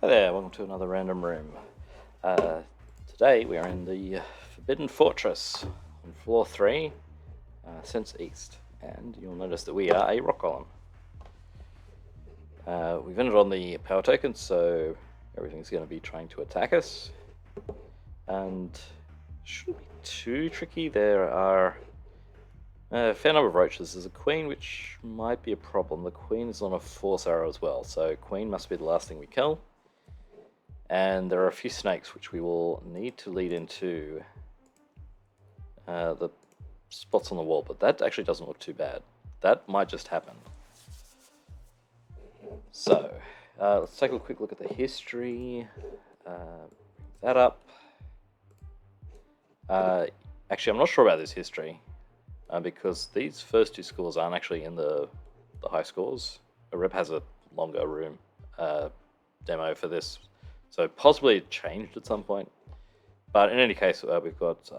Hi there, welcome to another random room. Today we are in the Forbidden Fortress on floor 3, Sense East, and you'll notice that we are a rock column. We've entered on the power token, so everything's going to be trying to attack us, and shouldn't be too tricky. There are a fair number of roaches. There's a queen, which might be a problem. The queen is on a force arrow as well, so queen must be the last thing we kill. And there are a few snakes which we will need to lead into the spots on the wall, but that actually doesn't look too bad. That might just happen. So, let's take a quick look at the history. That up. Actually, I'm not sure about this history, because these first two scores aren't actually in the high scores. A rep has a longer room demo for this. So possibly it changed at some point. But in any case, we've got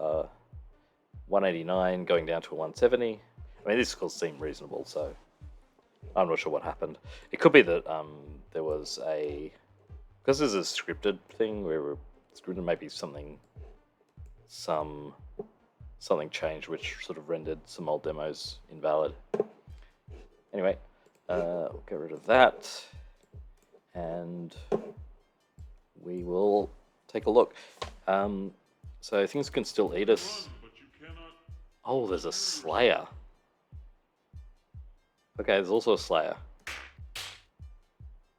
189 going down to a 170. I mean, these scores seem reasonable, so I'm not sure what happened. It could be that there was because this is a scripted thing, where scripted maybe something changed, which sort of rendered some old demos invalid. Anyway, we'll get rid of that. And we will take a look. So things can still eat us. Oh, there's a Slayer. Okay, there's also a Slayer.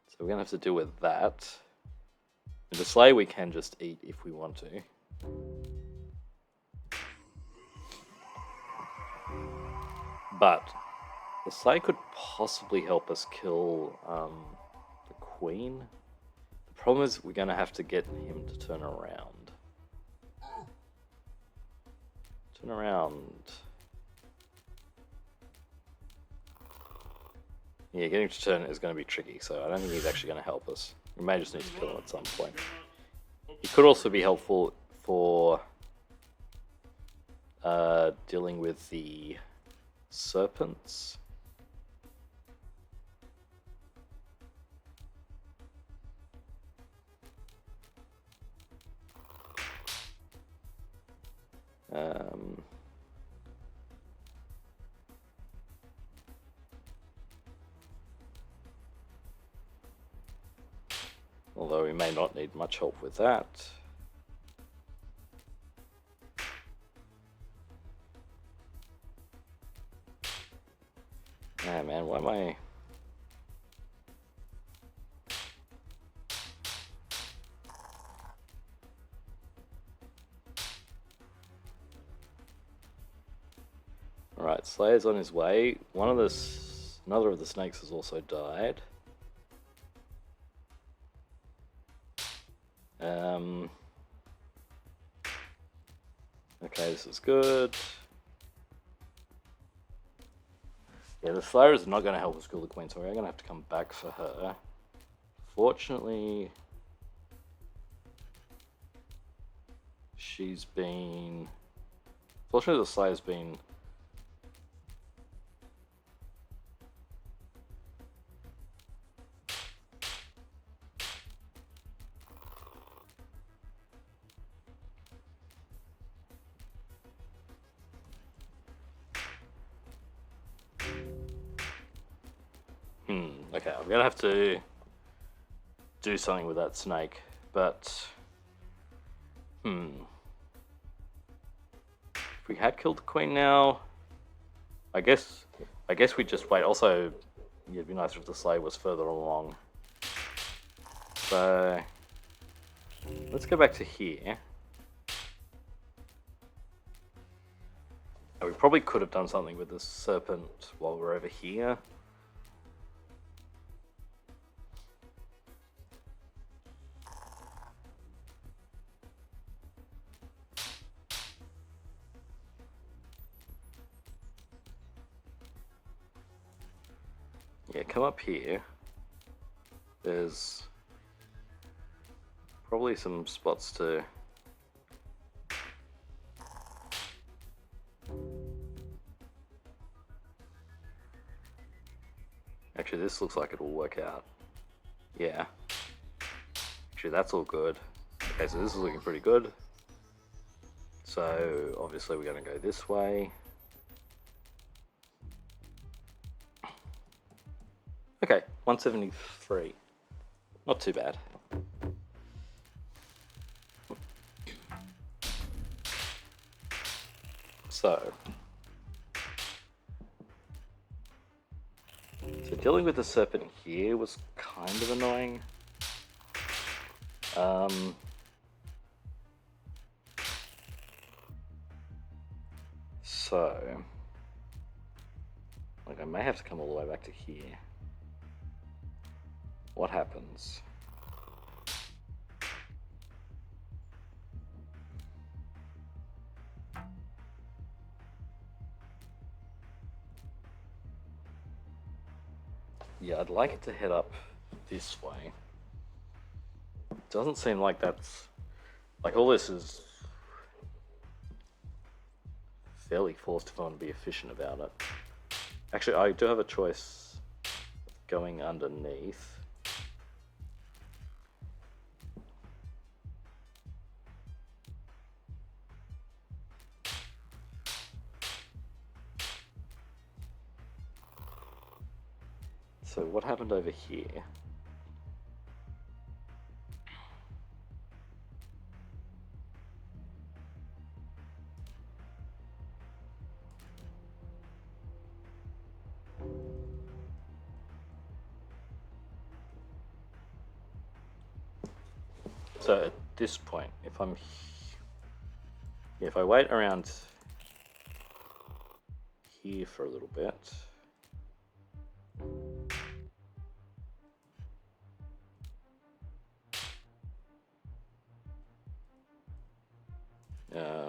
So we're going to have to deal with that. And the Slayer we can just eat if we want to. But the Slayer could possibly help us kill the Queen. The problem is we're going to have to get him to turn around. Turn around. Yeah, getting to turn is going to be tricky, so I don't think he's actually going to help us. We may just need to kill him at some point. He could also be helpful for dealing with the serpents. Although we may not need much help with that. Ah, man, why am I... Alright, Slayer's on his way. Another of the snakes has also died. Okay, this is good. Yeah, the Slayer is not going to help us kill the Queen, so we're going to have to come back for her. Fortunately, the Slayer's been... Okay, I'm gonna have to do something with that snake, but if we had killed the Queen now, I guess we just wait. Also, it'd be nicer if the Slayer was further along. So let's go back to here. We probably could have done something with the serpent while we're over here. Yeah, come up here. There's probably some spots to... Actually, this looks like it will work out. Yeah. Actually, that's all good. Okay, so this is looking pretty good. So obviously we're going to go this way. Okay, 173. Not too bad. So dealing with the serpent here was kind of annoying. So, like, I may have to come all the way back to here. What happens? Yeah, I'd like it to head up this way. Doesn't seem like that's... Like, all this is fairly forced if I want to be efficient about it. Actually, I do have a choice going underneath. So what happened over here? So at this point, if I wait around here for a little bit, I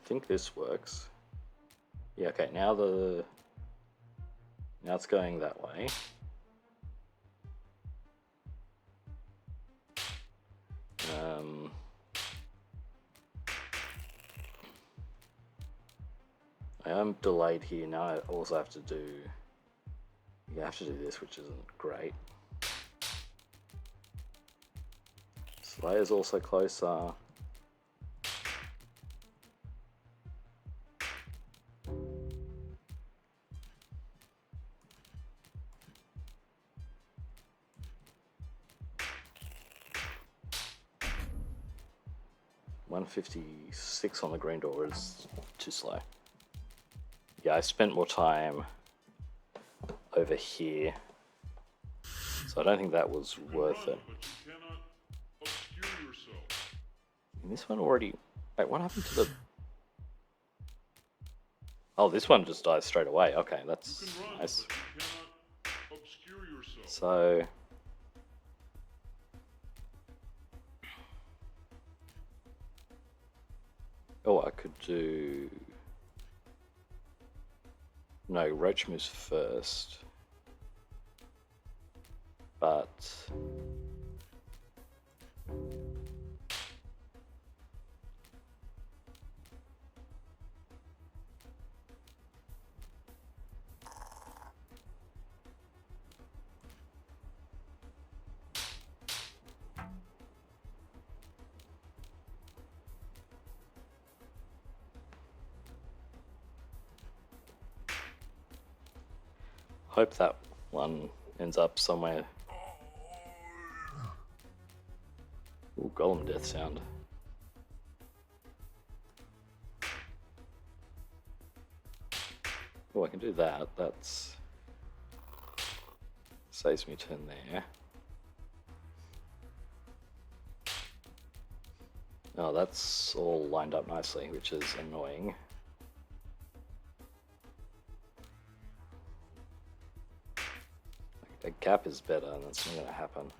think this works. Yeah, okay, now it's going that way. I am delayed here now. I also have to do... You have to do this, which isn't great. Slayer's also closer. $156 on the green door is too slow. Yeah, I spent more time over here, so I don't think that was worth it. And this one already... Wait, what happened to the... Oh, this one just dies straight away. Okay, that's nice. So... Oh, I could do... No, Roach moves first. But... Hope that one ends up somewhere. Ooh, golem death sound. Oh, I can do that. That's... saves me a turn there. Oh, that's all lined up nicely, which is annoying. A gap is better, and that's not going to happen.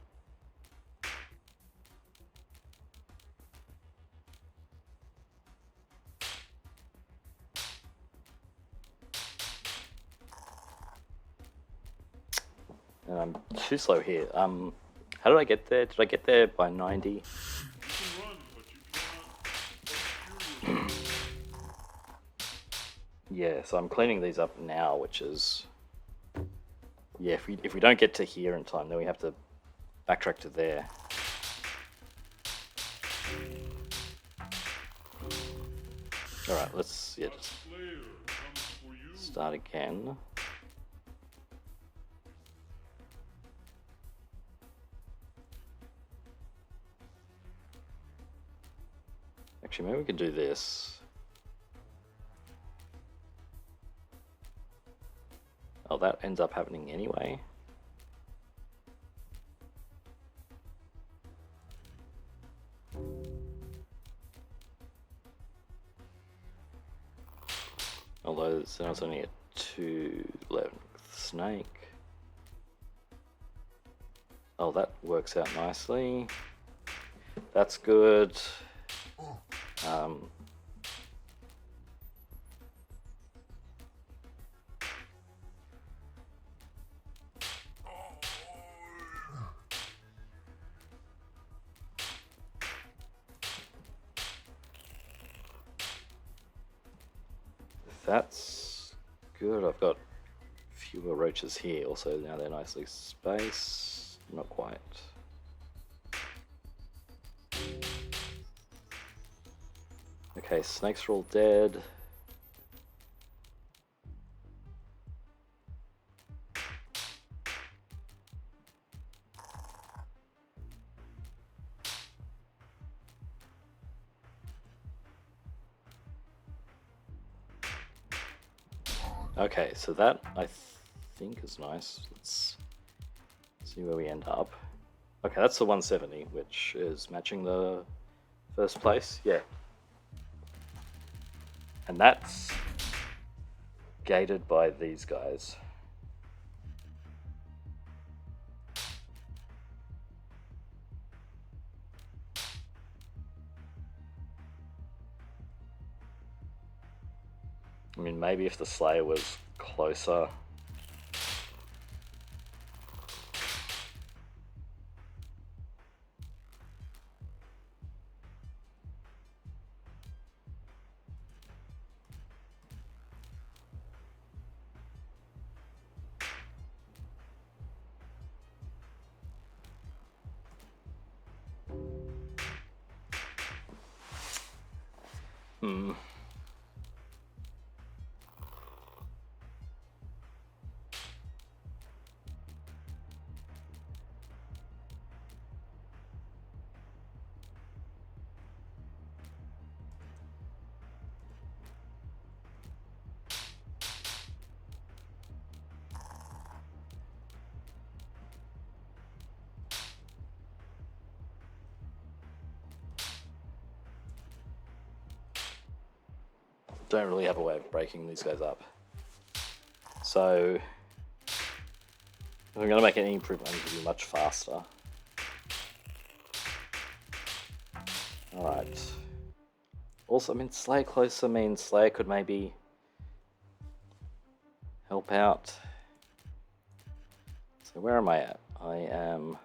And I'm too slow here. How did I get there? Did I get there by 90? Yeah, so I'm cleaning these up now, which is, yeah, if we don't get to here in time, then we have to backtrack to there. All right, let's just start again. Actually, maybe we can do this. Oh, that ends up happening anyway. Although it's only a 2-11 snake. Oh, that works out nicely. That's good. That's good. I've got fewer roaches here. Also, now they're nicely spaced. Not quite. Okay, snakes are all dead. Okay, so that I think is nice. Let's see where we end up. Okay, that's the 170, which is matching the first place. Yeah. And that's gated by these guys. I mean, maybe if the Slayer was closer. Hmm. Don't really have a way of breaking these guys up. So, if I'm going to make any improvement, I need to be much faster. Alright. Also, I mean, Slayer closer means Slayer could maybe help out. So where am I at? I am...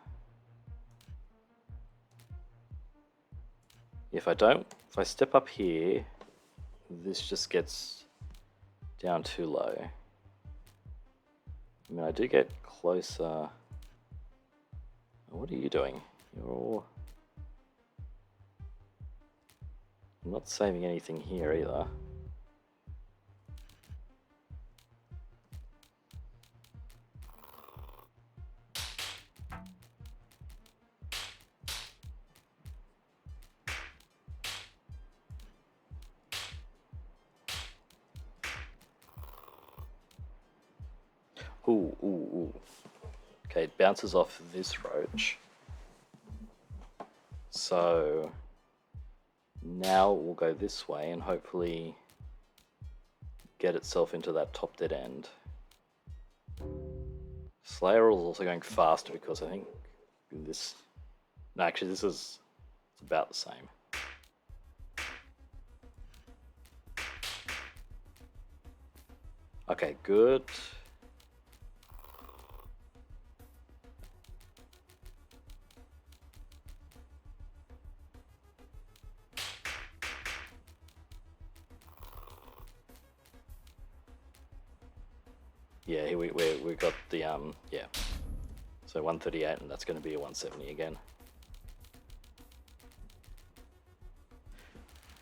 If I step up here, this just gets down too low. I mean, I do get closer. What are you doing? You're not saving anything here either. Ooh, ooh, ooh. Okay, it bounces off this roach. So now we'll go this way and hopefully get itself into that top dead end. Slayer is also going faster because I think this... No, actually this is about the same. Okay, good. Yeah, we got the yeah. So 138, and that's going to be a 170 again.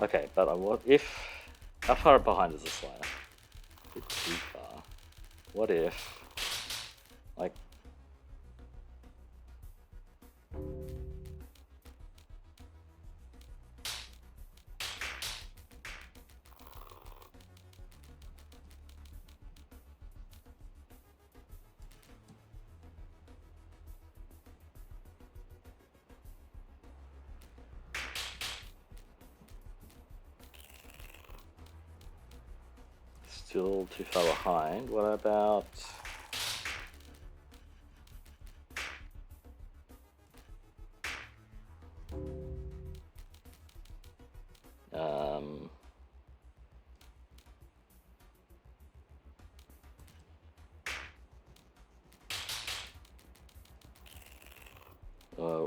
Okay, but what if? How far behind is the slider? A bit too far. What if, like, still too far behind? What about?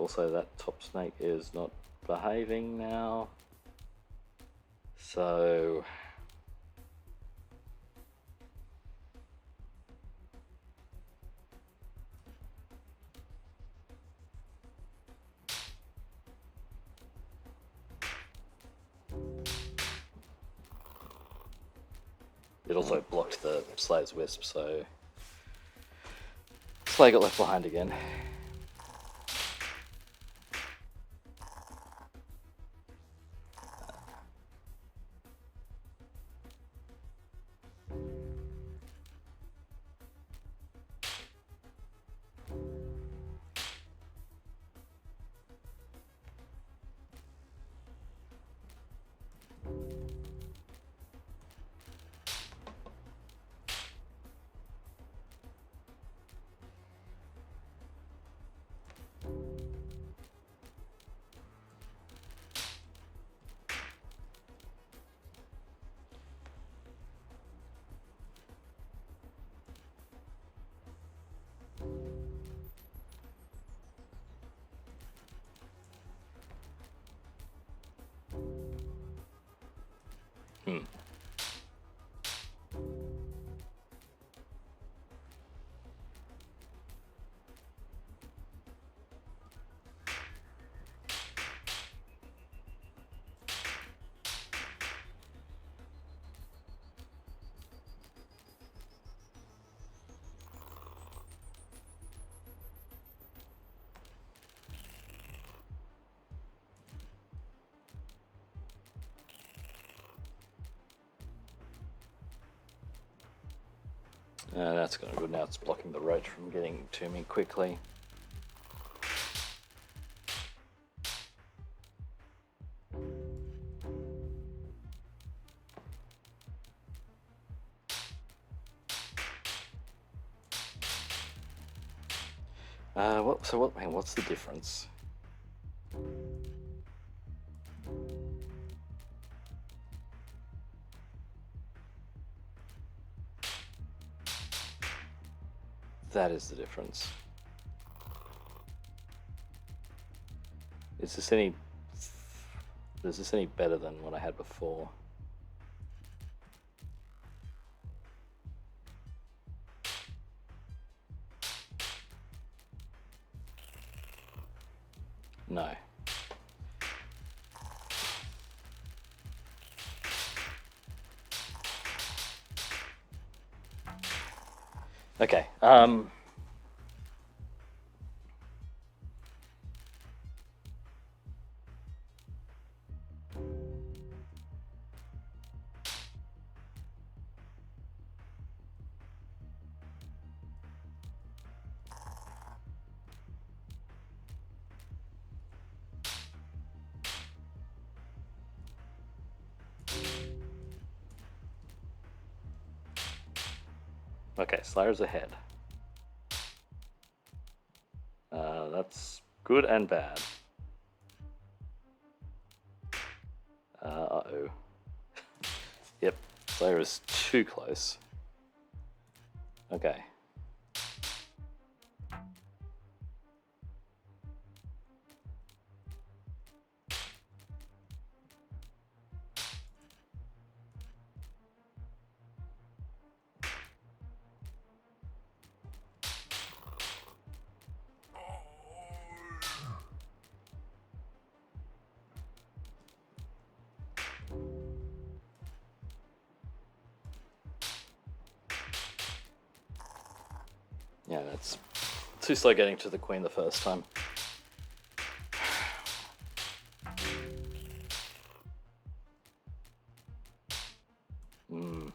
Also, that top snake is not behaving now. So it also blocked the Slayer's Wisp, so Slayer got left behind again. That's going to good. Now it's blocking the roach from getting to me quickly. What's the difference? That is the difference. Is this any better than what I had before? No. Okay. Okay, Slayer's ahead. That's good and bad. Uh-oh. Yep, Slayer is too close. Okay. Yeah, that's too slow getting to the queen the first time. Hmm.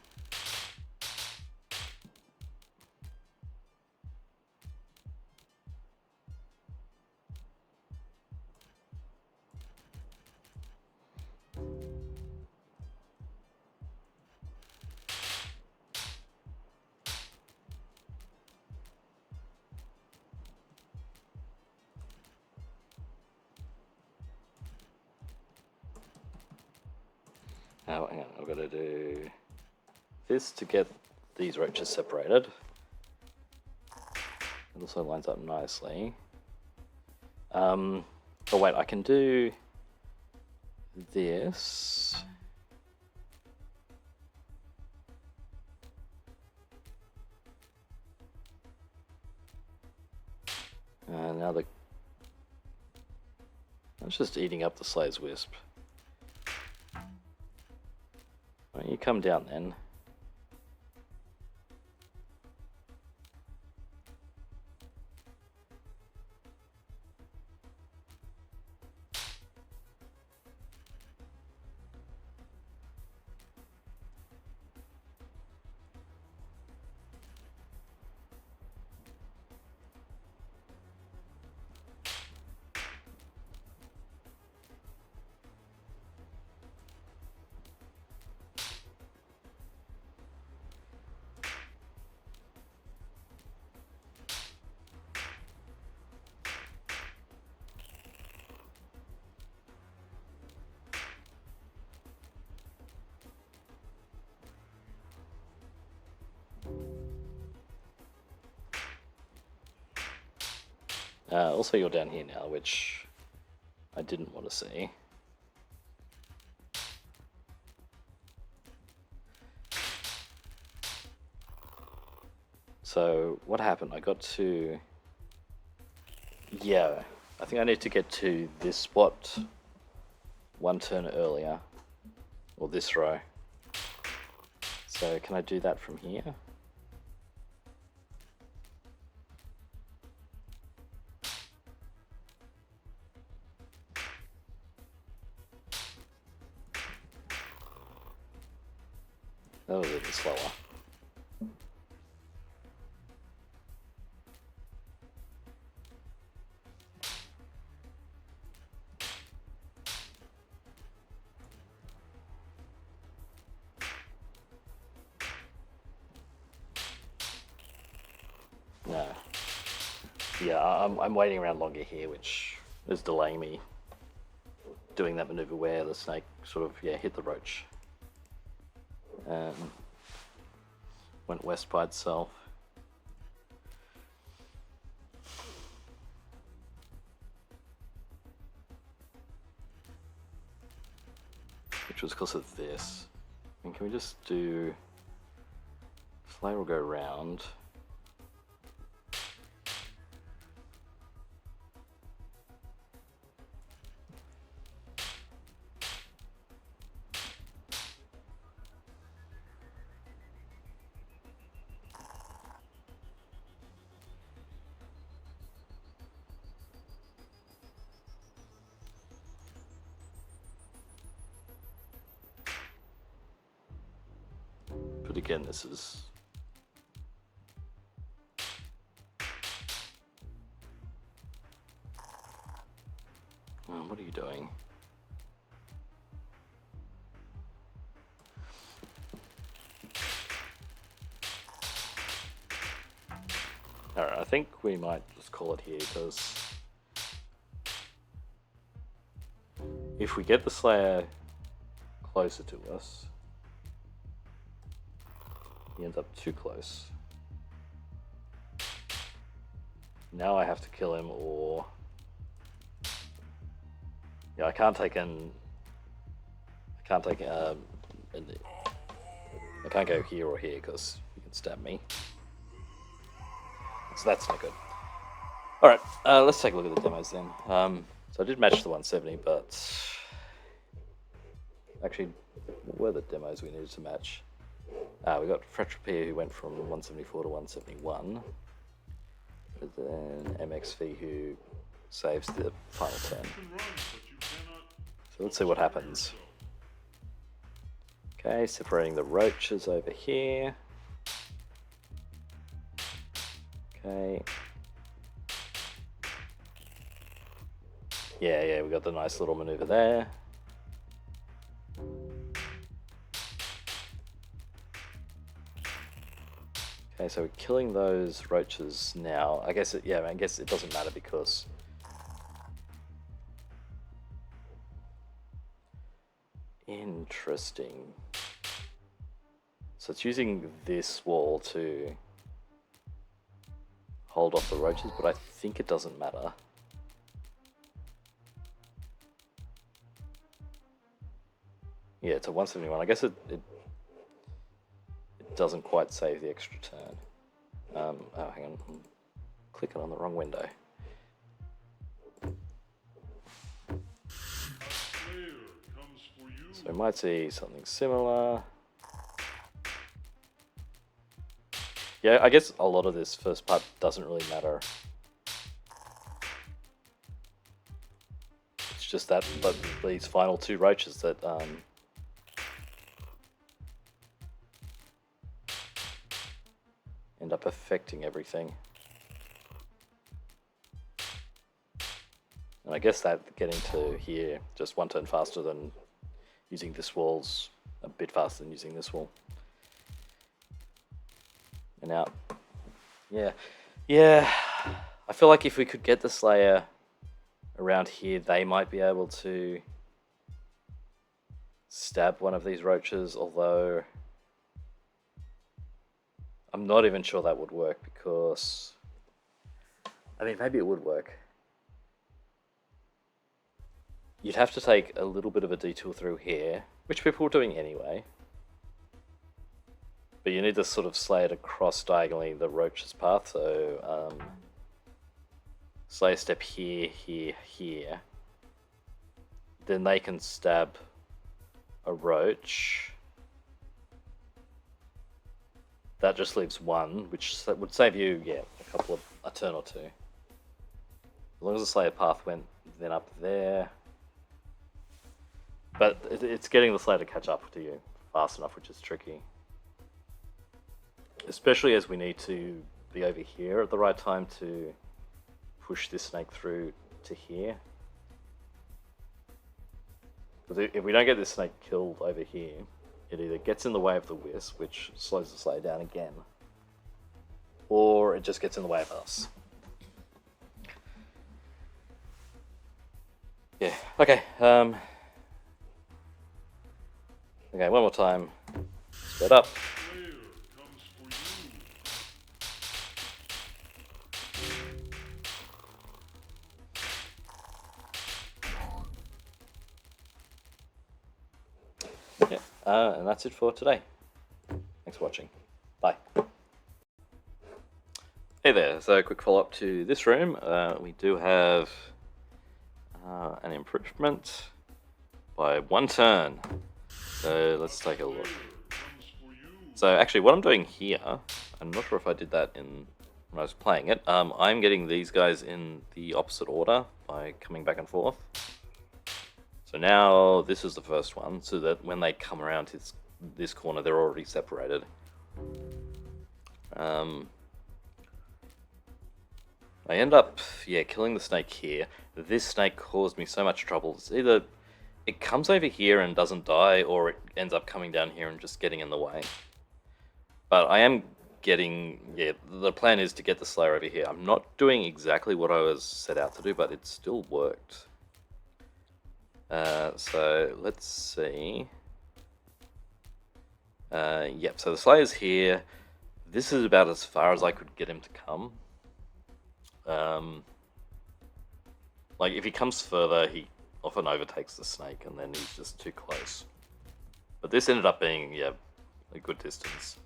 Now, hang on, I've got to do this to get these roaches separated. It also lines up nicely. Oh wait, I can do this. Now that's just eating up the Slayer's Wisp. Why don't you come down then? Also, you're down here now, which I didn't want to see. So, what happened? I got to... Yeah, I think I need to get to this spot one turn earlier. Or this row. So, can I do that from here? That was a bit slower. No. Yeah, I'm waiting around longer here, which is delaying me doing that maneuver where the snake sort of, hit the roach. Went west by itself. Which was because of this. And can we just do... Slayer will go round. But again, this is... Oh, what are you doing? Alright, I think we might just call it here, because if we get the Slayer closer to us, he ends up too close. Now I have to kill him, or... Yeah, I can't take an... I can't go here or here, because he can stab me. So that's not good. Alright, let's take a look at the demos then. So I did match the 170, but... Actually, what were the demos we needed to match? We got Fretropia, who went from 174 to 171. but then MXV who saves the final turn. So let's see what happens. Okay, separating the roaches over here. Okay. Yeah, we got the nice little maneuver there. Okay, so we're killing those roaches now. I guess it doesn't matter because interesting. So it's using this wall to hold off the roaches, but I think it doesn't matter. Yeah, it's a 171. I guess it doesn't quite save the extra turn. Oh, hang on. I'm clicking on the wrong window. So we might see something similar. Yeah, I guess a lot of this first part doesn't really matter. It's just that, but these final two roaches that end up affecting everything. And I guess that getting to here just one turn faster than using this wall's a bit faster than using this wall. And now, yeah, I feel like if we could get the Slayer around here, they might be able to stab one of these roaches, although I'm not even sure that would work because, I mean, maybe it would work. You'd have to take a little bit of a detour through here, which people were doing anyway. But you need to sort of slay it across diagonally the roach's path, so slay a step here, here, here. Then they can stab a roach. That just leaves one, which would save you, a turn or two. As long as the Slayer path went then up there. But it's getting the Slayer to catch up to you fast enough, which is tricky. Especially as we need to be over here at the right time to push this snake through to here. Because if we don't get this snake killed over here, it either gets in the way of the wisp, which slows the Slayer down again, or it just gets in the way of us. Yeah, okay. Okay, one more time. Split up. And that's it for today. Thanks for watching. Bye. Hey there, so a quick follow-up to this room. We do have an improvement by one turn. So let's take a look. So actually what I'm doing here, I'm not sure if I did that when I was playing it. I'm getting these guys in the opposite order by coming back and forth. So now this is the first one, so that when they come around to this corner, they're already separated. I end up, killing the snake here. This snake caused me so much trouble. It's either it comes over here and doesn't die, or it ends up coming down here and just getting in the way. But I am getting, the plan is to get the Slayer over here. I'm not doing exactly what I was set out to do, but it still worked. So let's see. Yep, so the Slayer's here. This is about as far as I could get him to come. Like if he comes further, he often overtakes the snake and then he's just too close. But this ended up being, a good distance.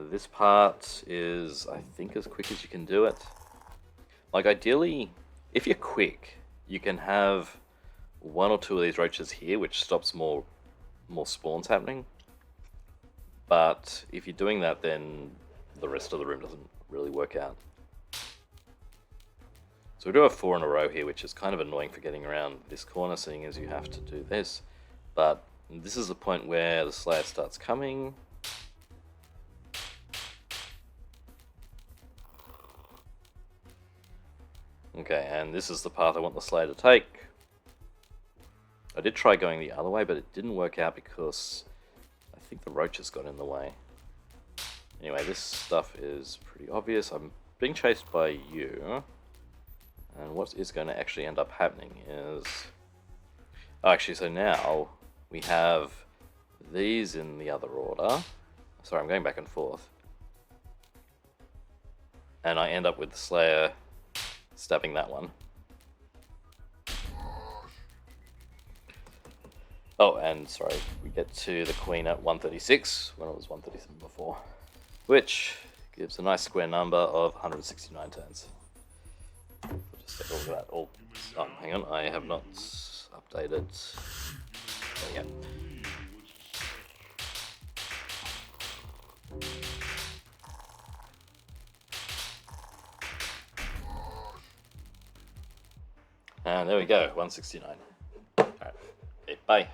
This part is, I think, as quick as you can do it. Like ideally, if you're quick, you can have one or two of these roaches here, which stops more spawns happening. But if you're doing that, then the rest of the room doesn't really work out. So we do have 4 in a row here, which is kind of annoying for getting around this corner, seeing as you have to do this. But this is the point where the Slayer starts coming. Okay, and this is the path I want the Slayer to take. I did try going the other way, but it didn't work out because I think the roaches got in the way. Anyway, this stuff is pretty obvious. I'm being chased by you. And what is going to actually end up happening is... Oh, actually, so now we have these in the other order. Sorry, I'm going back and forth. And I end up with the Slayer stabbing that one. Oh, and sorry, we get to the Queen at 136, when it was 137 before. Which gives a nice square number of 169 turns. Just take a look at that. Oh, hang on, I have not updated. There we go. And there we go, 169. Alright, okay, bye.